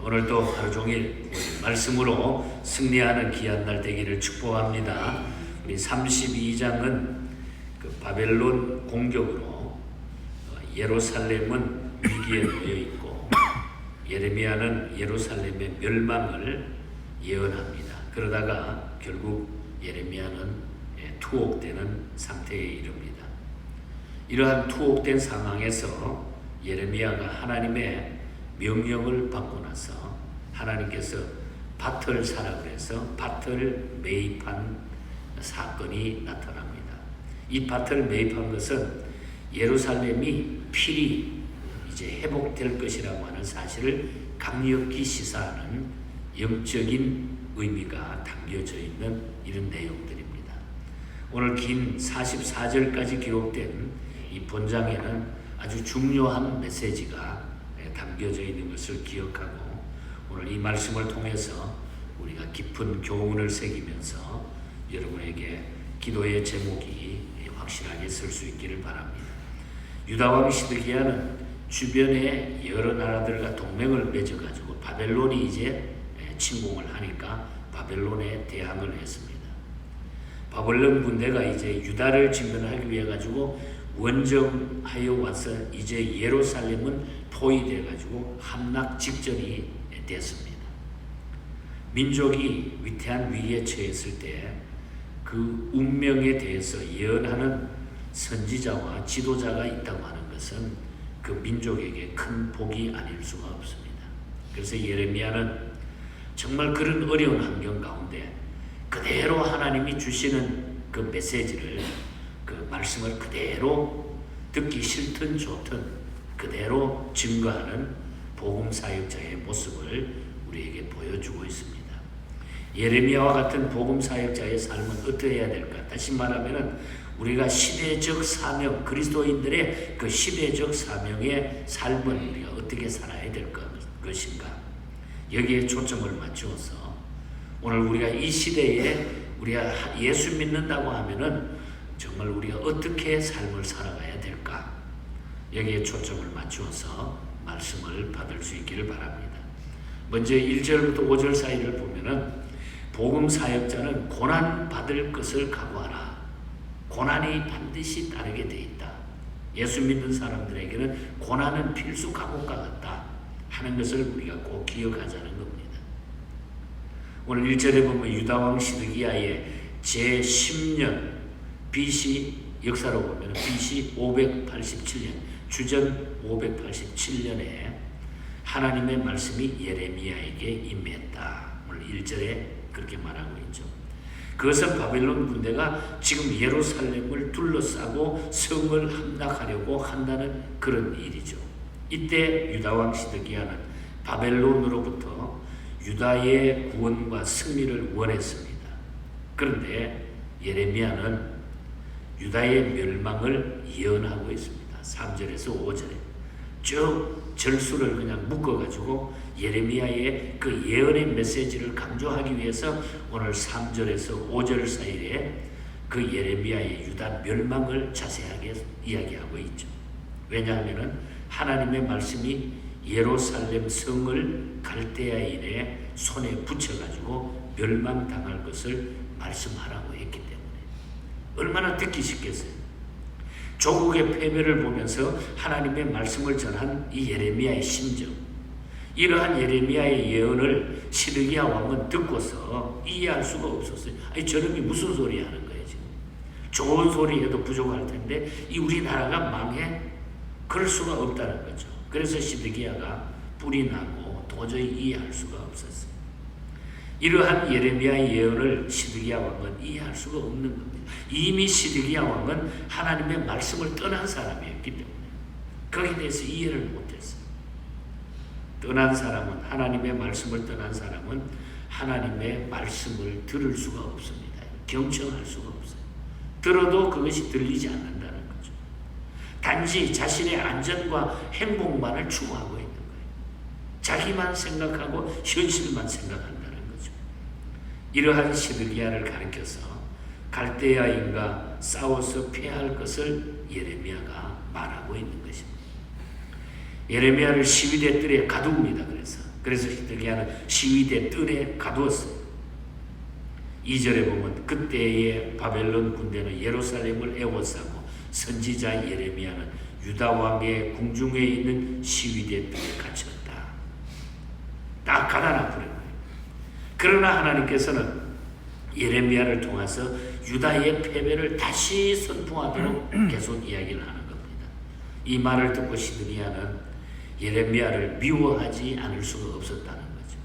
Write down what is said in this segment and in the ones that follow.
오늘도 하루 종일 말씀으로 승리하는 귀한 날 되기를 축복합니다. 우리 32장은 그 바벨론 공격으로 예루살렘은 위기에 놓여 있고 예레미야는 예루살렘의 멸망을 예언합니다. 그러다가 결국 예레미야는 투옥되는 상태에 이릅니다. 이러한 투옥된 상황에서 예레미야가 하나님의 명령을 받고 나서 하나님께서 밭을 사라 그래서 밭을 매입한 사건이 나타납니다. 이 밭을 매입한 것은 예루살렘이 필히 이제 회복될 것이라고 하는 사실을 강력히 시사하는 영적인 의미가 담겨져 있는 이런 내용들입니다. 오늘 긴 44절까지 기록된 이 본장에는 아주 중요한 메시지가 담겨져 있는 것을 기억하고 오늘 이 말씀을 통해서 우리가 깊은 교훈을 새기면서 여러분에게 기도의 제목이 확실하게 설 수 있기를 바랍니다. 유다왕 시드기야는 주변의 여러 나라들과 동맹을 맺어가지고 바벨론이 이제 침공을 하니까 바벨론에 대항을 했습니다. 바벨론 군대가 이제 유다를 진멸하기 위해 가지고 원정하여 와서 이제 예루살렘은 포위돼 가지고 함락 직전이 됐습니다. 민족이 위태한 위기에 처했을 때 그 운명에 대해서 예언하는 선지자와 지도자가 있다고 하는 것은 그 민족에게 큰 복이 아닐 수가 없습니다. 그래서 예레미야는 정말 그런 어려운 환경 가운데 그대로 하나님이 주시는 그 메시지를 그 말씀을 그대로 듣기 싫든 좋든 그대로 증거하는 복음 사역자의 모습을 우리에게 보여주고 있습니다. 예레미야와 같은 복음 사역자의 삶은 어떠해야 될까? 다시 말하면 우리가 시대적 사명, 그리스도인들의 그 시대적 사명의 삶은 우리가 어떻게 살아야 될 것인가? 여기에 초점을 맞추어서 오늘 우리가 이 시대에 우리가 예수 믿는다고 하면은 정말 우리가 어떻게 삶을 살아가야 될까? 여기에 초점을 맞추어서 말씀을 받을 수 있기를 바랍니다. 먼저 1절부터 5절 사이를 보면은 복음 사역자는 고난 받을 것을 각오하라. 고난이 반드시 따르게 돼 있다. 예수 믿는 사람들에게는 고난은 필수 각오가 같다 하는 것을 우리가 꼭 기억하자는 겁니다. 오늘 1절에 보면 유다왕 시드기야의 제10년 BC 역사로 보면 BC 587년 주전 587년에 하나님의 말씀이 예레미야에게 임했다. 오늘 1절에 그렇게 말하고 있죠. 그것은 바벨론 군대가 지금 예루살렘을 둘러싸고 성을 함락하려고 한다는 그런 일이죠. 이때 유다왕 시드기야는 바벨론으로부터 유다의 구원과 승리를 원했습니다. 그런데 예레미야는 유다의 멸망을 예언하고 있습니다. 3절에서 5절에 쭉 절수를 그냥 묶어가지고 예레미야의 그 예언의 메시지를 강조하기 위해서 오늘 3절에서 5절 사이에 그 예레미야의 유다 멸망을 자세하게 이야기하고 있죠. 왜냐하면 하나님의 말씀이 예루살렘 성을 갈대아인의 손에 붙여가지고 멸망당할 것을 말씀하라고 했기 때문에 얼마나 듣기 쉽겠어요. 조국의 패배를 보면서 하나님의 말씀을 전한 이 예레미야의 심정, 이러한 예레미야의 예언을 시드기야 왕은 듣고서 이해할 수가 없었어요. 아니 저놈이 무슨 소리 하는 거예요 지금. 좋은 소리 해도 부족할 텐데 이 우리나라가 망해? 그럴 수가 없다는 거죠. 그래서 시드기야가 불이 나고 도저히 이해할 수가 없었어요. 이러한 예레미야의 예언을 시드기야 왕은 이해할 수가 없는 겁니다. 이미 시드기야 왕은 하나님의 말씀을 떠난 사람이었기 때문에 거기에 대해서 이해를 못했어요. 떠난 사람은 하나님의 말씀을 떠난 사람은 하나님의 말씀을 들을 수가 없습니다. 경청할 수가 없어요. 들어도 그것이 들리지 않는다는 거죠. 단지 자신의 안전과 행복만을 추구하고 있는 거예요. 자기만 생각하고 현실만 생각한다는 거죠. 이러한 시드기야를 가리켜서 갈대아인과 싸워서 패할 것을 예레미야가 말하고 있는 것입니다. 예레미야를 시위대 뜰에 가둡니다. 그래서 그래서 시드기야는 시위대 뜰에 가두었어요. 2절에 보면 그때의 바벨론 군대는 예루살렘을 에워싸고 선지자 예레미야는 유다 왕의 궁중에 있는 시위대 뜰에 갇혔다. 딱 가다놔 버린 거예요. 그러나 하나님께서는 예레미야를 통해서 유다의 패배를 다시 선포하도록 계속 이야기를 하는 겁니다. 이 말을 듣고 시드기야는 예레미야를 미워하지 않을 수가 없었다는 거죠.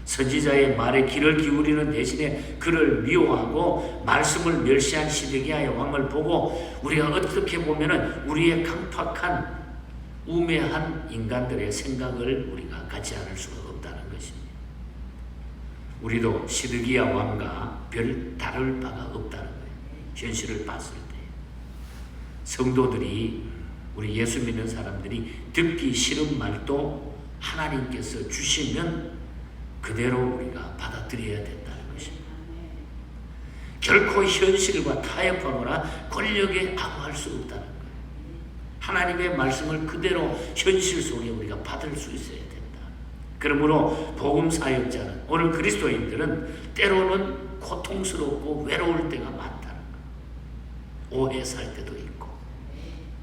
선지자의 말에 귀를 기울이는 대신에 그를 미워하고 말씀을 멸시한 시드기야의 왕을 보고 우리가 어떻게 보면은 우리의 강팍한 우매한 인간들의 생각을 우리가 갖지 않을 수가 없다는 것입니다. 우리도 시드기야 왕과 별 다를 바가 없다는 거예요. 현실을 봤을 때 성도들이 우리 예수 믿는 사람들이 듣기 싫은 말도 하나님께서 주시면 그대로 우리가 받아들여야 된다는 것입니다. 결코 현실과 타협하거나 권력에 아부할 수 없다는 거예요. 하나님의 말씀을 그대로 현실 속에 우리가 받을 수 있어야 된다. 그러므로 복음 사역자는 오늘 그리스도인들은 때로는 고통스럽고 외로울 때가 많다는 거예요. 오해 살 때도 있고.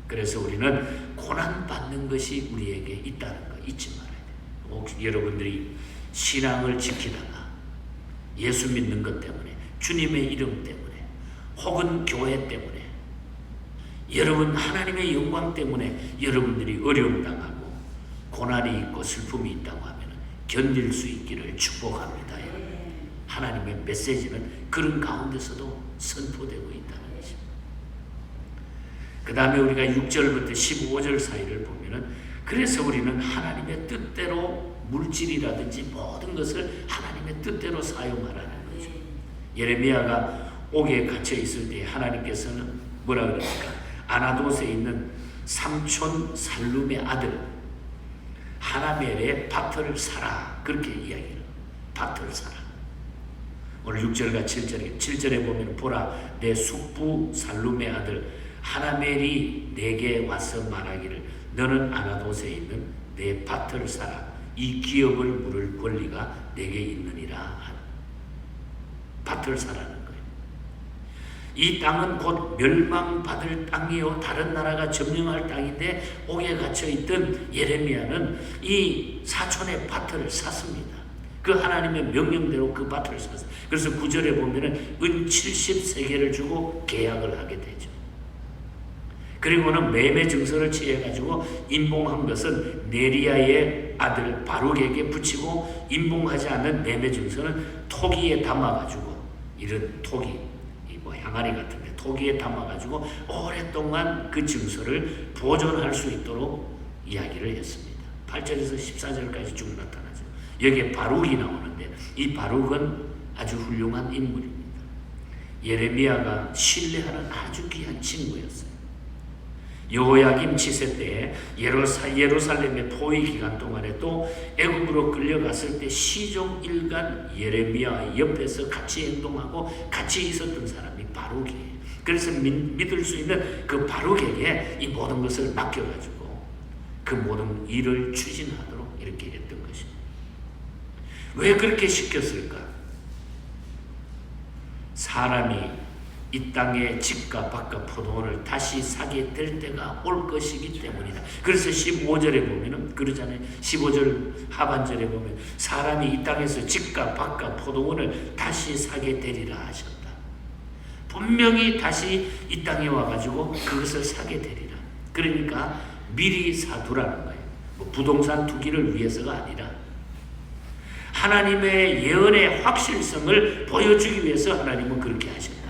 그래서 우리는 고난 받는 것이 우리에게 있다는 거 잊지 말아야 돼요. 혹시 여러분들이 신앙을 지키다가 예수 믿는 것 때문에 주님의 이름 때문에 혹은 교회 때문에 여러분 하나님의 영광 때문에 여러분들이 어려움 당하고 고난이 있고 슬픔이 있다고 하면 견딜 수 있기를 축복합니다. 하나님의 메시지는 그런 가운데서도 선포되고 있다는 것입니다. 그 다음에 우리가 6절부터 15절 사이를 보면은 그래서 우리는 하나님의 뜻대로 물질이라든지 모든 것을 하나님의 뜻대로 사용하라는 거죠. 예레미야가 옥에 갇혀 있을 때 하나님께서는 뭐라 그럽니까? 아나돗에 있는 삼촌 살룸의 아들 하나멜의 밭을 사라. 그렇게 이야기를 밭을 사라. 오늘 6절과 7절에 보면 보라 내 숙부 살룸의 아들 하나멜이 내게 와서 말하기를 너는 아나돗에 있는 내 밭을 사라. 이 기업을 물을 권리가 내게 있느니라. 밭을 사라는 거예요. 이 땅은 곧 멸망받을 땅이요 다른 나라가 점령할 땅인데 옥에 갇혀있던 예레미야는 이 사촌의 밭을 샀습니다. 그 하나님의 명령대로 그 밭을 샀어요. 그래서 9절에 보면은 은 70세겔을 주고 계약을 하게 되죠. 그리고는 매매 증서를 취해가지고 인봉한 것은 네리야의 아들 바룩에게 붙이고 인봉하지 않는 매매 증서는 토기에 담아가지고 이런 토기 항아리 같은데 토기에 담아가지고 오랫동안 그 증서를 보존할 수 있도록 이야기를 했습니다. 8절에서 14절까지 쭉 나타나죠. 여기에 바룩이 나오는데 이 바룩은 아주 훌륭한 인물입니다. 예레미야가 신뢰하는 아주 귀한 친구였어요. 여호야김 치세 때 예루살렘의 포위 기간 동안에 또 애굽으로 끌려갔을 때 시종 일간 예레미야 옆에서 같이 행동하고 같이 있었던 사람이 바룩이에요. 그래서 믿을 수 있는 그 바룩에게 이 모든 것을 맡겨가지고 그 모든 일을 추진하도록 이렇게 했던 것입니다. 왜 그렇게 시켰을까? 사람이 이 땅의 집과 밭과 포도원을 다시 사게 될 때가 올 것이기 때문이다. 그래서 15절에 보면은 그러잖아요. 15절 하반절에 보면 사람이 이 땅에서 집과 밭과 포도원을 다시 사게 되리라 하셨다. 분명히 다시 이 땅에 와가지고 그것을 사게 되리라. 그러니까 미리 사두라는 거예요. 뭐 부동산 투기를 위해서가 아니라 하나님의 예언의 확실성을 보여주기 위해서 하나님은 그렇게 하셨다.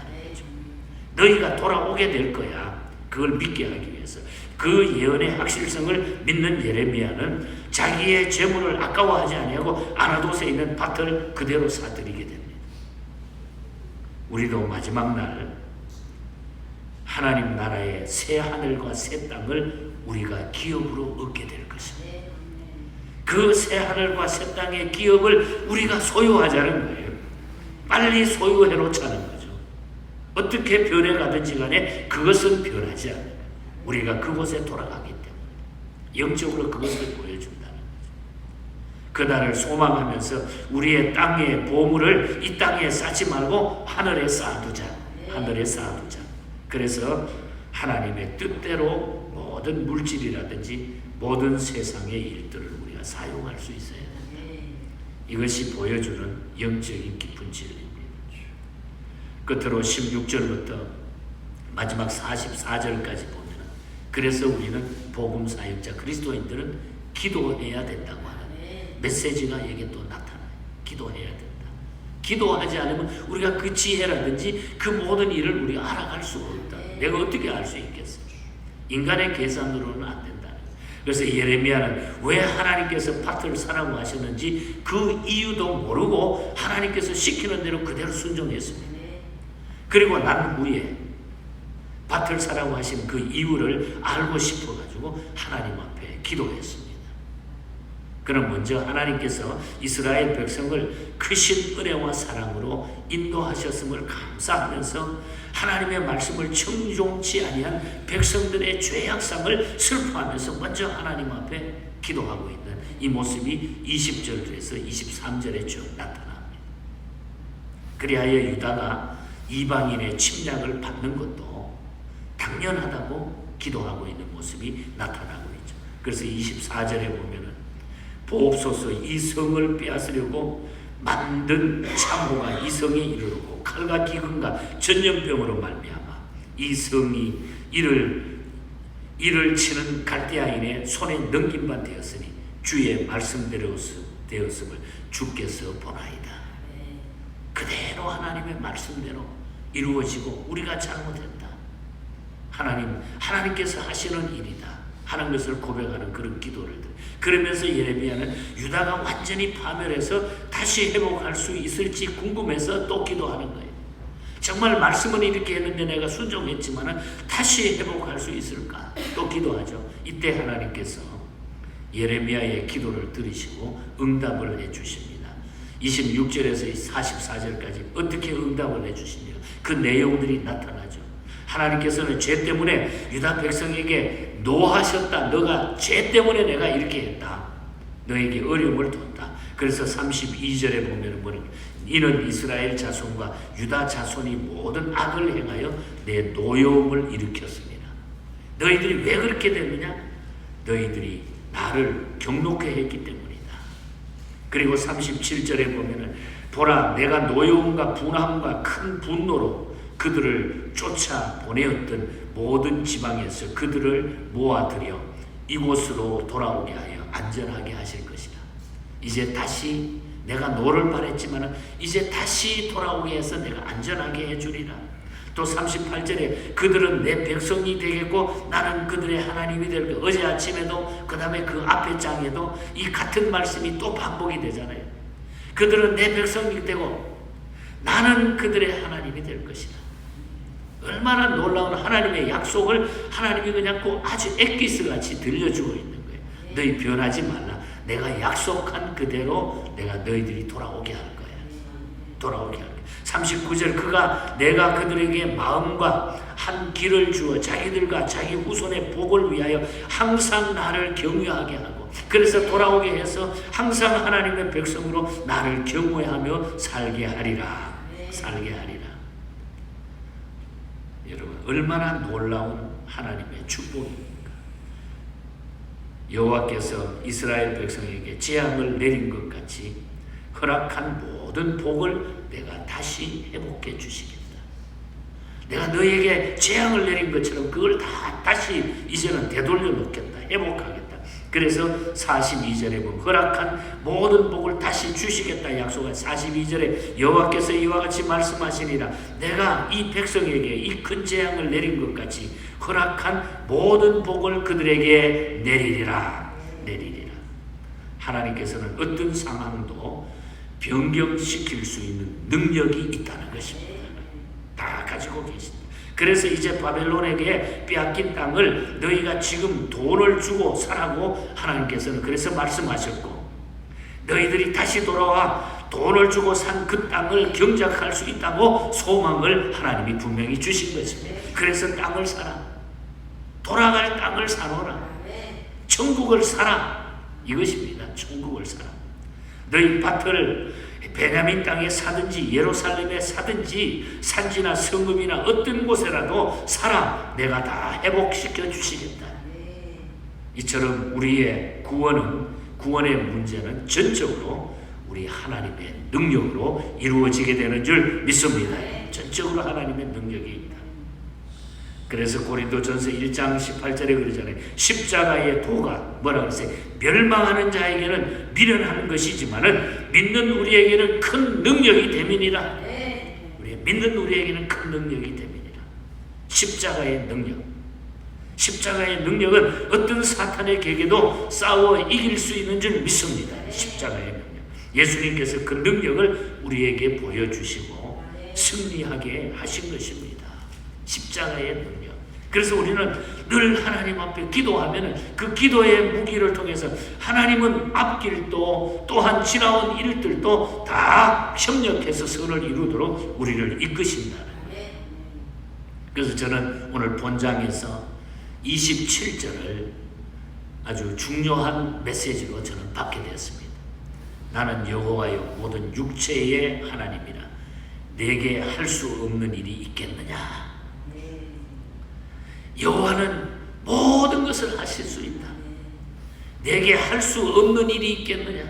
너희가 돌아오게 될 거야. 그걸 믿게 하기 위해서. 그 예언의 확실성을 믿는 예레미야는 자기의 재물을 아까워하지 아니하고 아나돗에 있는 밭을 그대로 사들이게 됩니다. 우리도 마지막 날 하나님 나라의 새 하늘과 새 땅을 우리가 기업으로 얻게 될 것입니다. 그 새 하늘과 새 땅의 기업을 우리가 소유하자는 거예요. 빨리 소유해 놓자는 거예요. 어떻게 변해가든지 간에 그것은 변하지 않아요. 우리가 그곳에 돌아가기 때문에 영적으로 그것을 보여준다는 거죠. 그날을 소망하면서 우리의 땅의 보물을 이 땅에 쌓지 말고 하늘에 쌓아두자. 하늘에 쌓아두자. 그래서 하나님의 뜻대로 모든 물질이라든지 모든 세상의 일들을 우리가 사용할 수 있어야 된다. 이것이 보여주는 영적인 깊은 진리입니다. 끝으로 16절부터 마지막 44절까지 보면 그래서 우리는 복음 사역자 그리스도인들은 기도해야 된다고 하는 메시지가 여기에 또 나타나요. 기도해야 된다. 기도하지 않으면 우리가 그 지혜라든지 그 모든 일을 우리가 알아갈 수가 없다. 내가 어떻게 알 수 있겠어? 인간의 계산으로는 안 된다. 그래서 예레미야는 왜 하나님께서 밭을 사라고 하셨는지 그 이유도 모르고 하나님께서 시키는 대로 그대로 순종했습니다. 그리고 난 후에 밭을 사라고 하신 그 이유를 알고 싶어가지고 하나님 앞에 기도했습니다. 그럼 먼저 하나님께서 이스라엘 백성을 크신 은혜와 사랑으로 인도하셨음을 감사하면서 하나님의 말씀을 청종치 아니한 백성들의 죄악sam을 슬퍼하면서 먼저 하나님 앞에 기도하고 있는 이 모습이 20절에서 23절에 쭉 나타납니다. 그리하여 유다가 이방인의 침략을 받는 것도 당연하다고 기도하고 있는 모습이 나타나고 있죠. 그래서 24절에 보면은 보옵소서 이 성을 빼앗으려고 만든 참호가 이 성에 이르렀고 칼과 기근과 전염병으로 말미암아 이 성이 이를 치는 갈대아인의 손에 넘긴 바 되었으니 주의 말씀대로되었음을 주께서 보나이다. 그대로 하나님의 말씀대로 이루어지고 우리가 잘못했다. 하나님께서 하시는 일이다 하는 것을 고백하는 그런 기도를 드려요. 그러면서 예레미야는 유다가 완전히 파멸해서 다시 회복할 수 있을지 궁금해서 또 기도하는 거예요. 정말 말씀은 이렇게 했는데 내가 순종했지만 다시 회복할 수 있을까? 또 기도하죠. 이때 하나님께서 예레미야의 기도를 들으시고 응답을 해주십니다. 26절에서 44절까지 어떻게 응답을 해주십니까? 그 내용들이 나타나죠. 하나님께서는 죄 때문에 유다 백성에게 노하셨다. 너가 죄 때문에 내가 이렇게 했다. 너에게 어려움을 뒀다. 그래서 32절에 보면 뭐냐? 이는 이스라엘 자손과 유다 자손이 모든 악을 행하여 내 노여움을 일으켰습니다. 너희들이 왜 그렇게 됐느냐? 너희들이 나를 경노케 했기 때문이다. 그리고 37절에 보면은 보라 내가 노여움과 분함과 큰 분노로 그들을 쫓아 보내었던 모든 지방에서 그들을 모아들여 이곳으로 돌아오게 하여 안전하게 하실 것이다. 이제 다시 내가 너를 바랬지만 이제 다시 돌아오게 해서 내가 안전하게 해주리라. 또 38절에 그들은 내 백성이 되겠고 나는 그들의 하나님이 될 거야. 어제 아침에도 그 다음에 그 앞에 장에도 이 같은 말씀이 또 반복이 되잖아요. 그들은 내 백성이 되고 나는 그들의 하나님이 될 것이다. 얼마나 놀라운 하나님의 약속을 하나님이 그냥 꼭 아주 엑기스같이 들려주고 있는 거예요. 너희 변하지 말라. 내가 약속한 그대로 내가 너희들이 돌아오게 할 거야. 돌아오게 할 거야. 39절 그가 내가 그들에게 마음과 한 길을 주어 자기들과 자기 후손의 복을 위하여 항상 나를 경외하게 하고 그래서 돌아오게 해서 항상 하나님의 백성으로 나를 경외하며 살게 하리라. 살게 하리라. 여러분 얼마나 놀라운 하나님의 축복입니까? 여호와께서 이스라엘 백성에게 재앙을 내린 것 같이 허락한 모든 복을 내가 다시 회복해 주시겠다. 내가 너에게 재앙을 내린 것처럼 그걸 다시 이제는 되돌려 놓겠다. 회복하겠다. 그래서 42절에 보면 허락한 모든 복을 다시 주시겠다 약속한 42절에 여호와께서 이와 같이 말씀하시니라. 내가 이 백성에게 이 큰 재앙을 내린 것 같이 허락한 모든 복을 그들에게 내리리라. 내리리라. 하나님께서는 어떤 상황도 변경시킬 수 있는 능력이 있다는 것입니다. 다 가지고 계십니다. 그래서 이제 바벨론에게 빼앗긴 땅을 너희가 지금 돈을 주고 사라고 하나님께서는 그래서 말씀하셨고 너희들이 다시 돌아와 돈을 주고 산 그 땅을 경작할 수 있다고 소망을 하나님이 분명히 주신 것입니다. 그래서 땅을 사라. 돌아갈 땅을 사놓으라. 천국을 사라. 이것입니다. 천국을 사라. 너희 밭을 베냐민 땅에 사든지 예루살렘에 사든지 산지나 성읍이나 어떤 곳에라도 살아 내가 다 회복시켜 주시겠다. 이처럼 우리의 구원의 문제는 전적으로 우리 하나님의 능력으로 이루어지게 되는 줄 믿습니다. 전적으로 하나님의 능력이 있다. 그래서 고린도전서 1장 18절에 그러잖아요. 십자가의 도가 뭐라고 그랬어요? 멸망하는 자에게는 미련한 것이지만은 믿는 우리에게는 큰 능력이 됨이니라. 믿는 우리에게는 큰 능력이 됨이니라. 십자가의 능력. 십자가의 능력은 어떤 사탄의 객에도 싸워 이길 수 있는 줄 믿습니다. 십자가의 능력. 예수님께서 그 능력을 우리에게 보여주시고 승리하게 하신 것입니다. 십자가의 능력. 그래서 우리는 늘 하나님 앞에 기도하면 그 기도의 무기를 통해서 하나님은 앞길도 또한 지나온 일들도 다 협력해서 선을 이루도록 우리를 이끄신다는 거예요. 그래서 저는 오늘 본장에서 27절을 아주 중요한 메시지로 저는 받게 되었습니다. 나는 여호와여 모든 육체의 하나님이라 내게 할 수 없는 일이 있겠느냐. 여호와는 모든 것을 하실 수 있다. 내게 할 수 없는 일이 있겠느냐.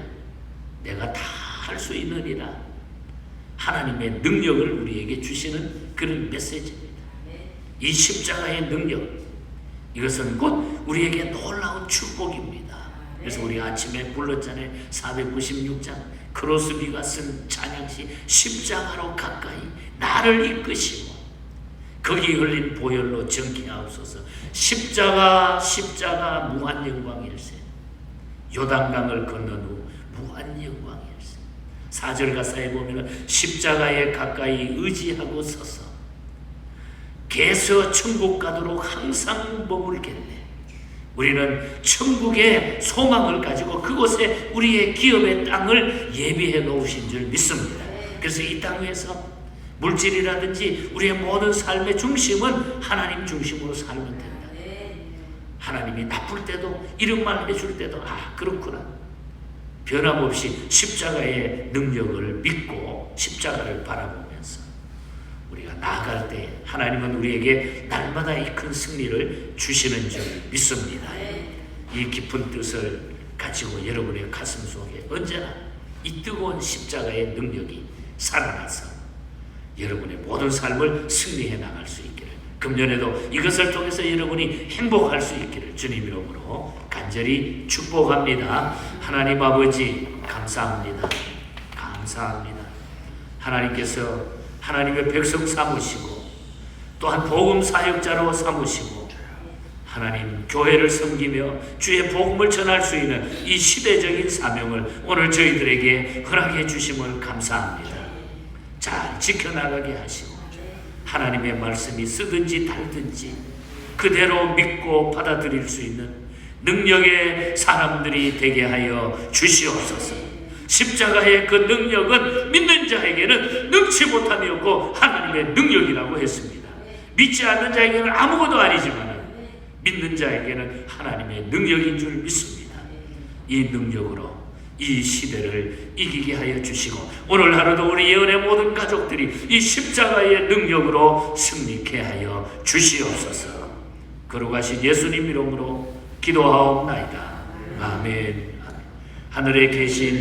내가 다 할 수 있느니라. 하나님의 능력을 우리에게 주시는 그런 메시지입니다. 이 십자가의 능력, 이것은 곧 우리에게 놀라운 축복입니다. 그래서 우리가 아침에 불렀잖아요. 496장 크로스비가 쓴 찬양시 십자가로 가까이 나를 이끄시고 거기 흘린 보혈로 정케하옵소서. 십자가 십자가 무한 영광일세. 요단강을 건넌 후 무한 영광일세. 4절 가사에 보면 십자가에 가까이 의지하고 서서 개서 천국 가도록 항상 머물겠네. 우리는 천국의 소망을 가지고 그곳에 우리의 기업의 땅을 예비해 놓으신 줄 믿습니다. 그래서 이 땅에서 물질이라든지 우리의 모든 삶의 중심은 하나님 중심으로 살면 된다. 하나님이 나쁠 때도 이름만 해줄 때도 그렇구나. 변함없이 십자가의 능력을 믿고 십자가를 바라보면서 우리가 나아갈 때 하나님은 우리에게 날마다 이 큰 승리를 주시는 줄 믿습니다. 이 깊은 뜻을 가지고 여러분의 가슴 속에 언제나 이 뜨거운 십자가의 능력이 살아나서 여러분의 모든 삶을 승리해 나갈 수 있기를, 금년에도 이것을 통해서 여러분이 행복할 수 있기를 주님 이름으로 간절히 축복합니다. 하나님 아버지 감사합니다. 감사합니다. 하나님께서 하나님의 백성 삼으시고 또한 복음 사역자로 삼으시고 하나님 교회를 섬기며 주의 복음을 전할 수 있는 이 시대적인 사명을 오늘 저희들에게 허락해 주심을 감사합니다. 잘 지켜나가게 하시고 하나님의 말씀이 쓰든지 달든지 그대로 믿고 받아들일 수 있는 능력의 사람들이 되게 하여 주시옵소서. 십자가의 그 능력은 믿는 자에게는 능치 못함이 없고 하나님의 능력이라고 했습니다. 믿지 않는 자에게는 아무것도 아니지만 믿는 자에게는 하나님의 능력인 줄 믿습니다. 이 능력으로 이 시대를 이기게 하여 주시고 오늘 하루도 우리 예언의 모든 가족들이 이 십자가의 능력으로 승리케 하여 주시옵소서. 거룩하신 예수님 이름으로 기도하옵나이다. 아멘. 하늘에 계신